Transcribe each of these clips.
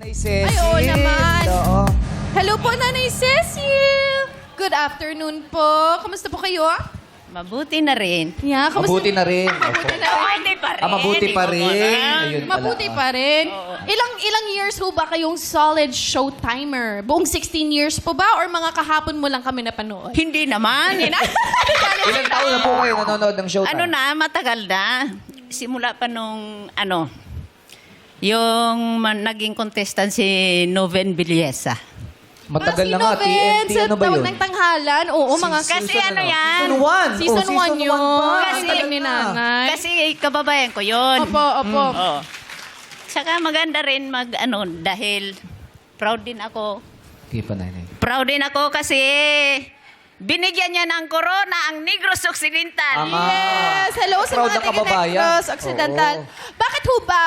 Nanay Cecil. Ay, oo naman. Oo. Hello po, Nanay Cecil. Good afternoon po. Kamusta po kayo? Mabuti na rin. Yeah, kamusta? Mabuti na rin. Mabuti na rin. Mabuti pa rin. Mabuti pa rin. Ayun pala. Mabuti pa rin. Ilang years ho ba kayong solid showtimer? Buong 16 years po ba? Or mga kahapon mo lang kami napanood? Hindi naman. Ilang taon na po kayo nanonood ng Showtime? Ano na, matagal na. Simula pa nung, yung naging contestant si Noven Villesa. Matagal na Sino, nga. Ben? TNT, Sa ano ba yun? tawag ng tanghalan? Oo, mga... Kasi ano yan? Season 1. Season 1 yun. Kasi- Kasi ni nanay. Kasi kababayan ko yun. Opo, opo. Oo. Saka maganda rin dahil proud din ako. Okay pa, nanay. Proud din ako kasi binigyan niya ng corona ang Negros Occidental. Tama. Yes! Hello sa Proud mga na kababayan. taga-Negros Occidental. Oo. Bakit ho ba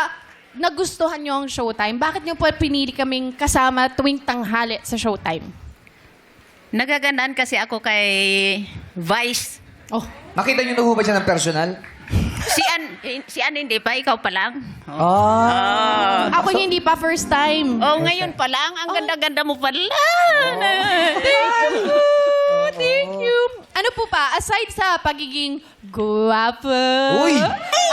nagustuhan niyo ang Showtime? Bakit niyo po pinili kaming kasama tuwing tanghali sa Showtime? Nagagandaan kasi ako kay Vice. Oh, Nakita niyo na ho ba siya ng personal? Si Ann hindi pa, ikaw pa lang. ako hindi pa first time. Oh, ngayon pa lang, ang ganda-ganda mo pala. Thank you. Ano po pa, aside sa pagiging guwapo Uy!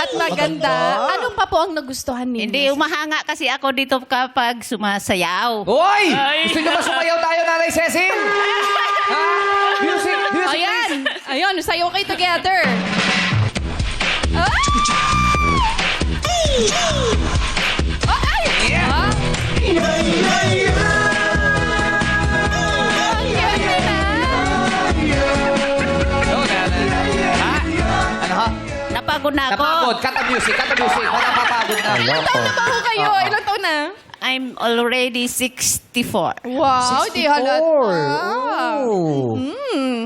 at maganda, anong pa po ang nagustuhan ninyo? Hindi, umahanga kasi ako dito kapag sumasayaw. Hoy! Gusto niyo ba sumayaw tayo, Nanay Cecil? Ha? Music, music, Ayan! Ayun, sayo kayo together. Ah! Oh, ay! Yeah. Ah? Ang cute na. No, nanay. Ha? Ano ha? Napagod na ako. Napagod. Kata music, kata music. Napapagod na. Ilang taon na ba ho kayo? Ilang taon na? I'm already 64. Wow, di halata. Oh.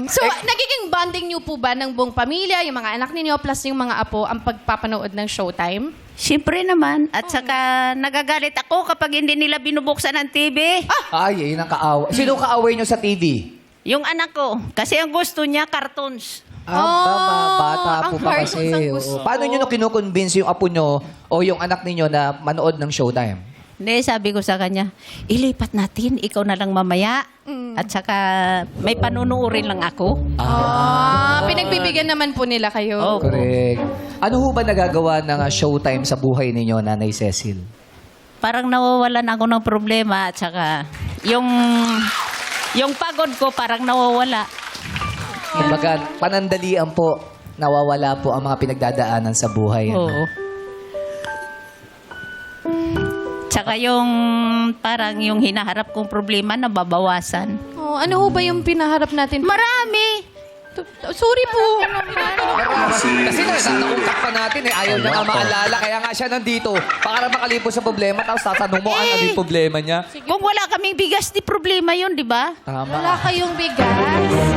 So, nagiging bonding niyo po ba ng buong pamilya, yung mga anak ninyo, plus yung mga apo, ang pagpapanood ng Showtime? Siyempre naman. At saka nagagalit ako kapag hindi nila binubuksan ang TV. Ay, yun ang kaaway. Sino kaaway niyo sa TV? Yung anak ko. Kasi ang gusto niya, cartoons. Bata ang po pa cartoons kasi. ang gusto. Oo. Paano niyo no kinukonvince yung apo niyo o yung anak ninyo na manood ng Showtime? Hindi, sabi ko sa kanya, ilipat natin, ikaw na lang mamaya. At saka may panunuorin lang ako. Pinagbibigyan naman po nila kayo. Oh. Correct. Ano ho ba nagagawa ng Showtime sa buhay ninyo, Nanay Cecil? Parang nawawalan ako ng problema at saka yung pagod ko parang nawawala. Kumbaga, panandalian po, nawawala po ang mga pinagdadaanan sa buhay. ano? Oo. Tsaka yung parang yung hinaharap kong problema nababawasan. Oh, ano ho ba yung pinaharap natin? Marami! Sorry po. Kasi naungkat pa natin eh. Ayaw niya nga maalala. Kaya nga siya nandito. Para makalipos sa problema. Tapos tatanong mo ano yung problema niya. Kung wala kaming bigas, di problema yun, di ba? Tama. Wala kayong bigas.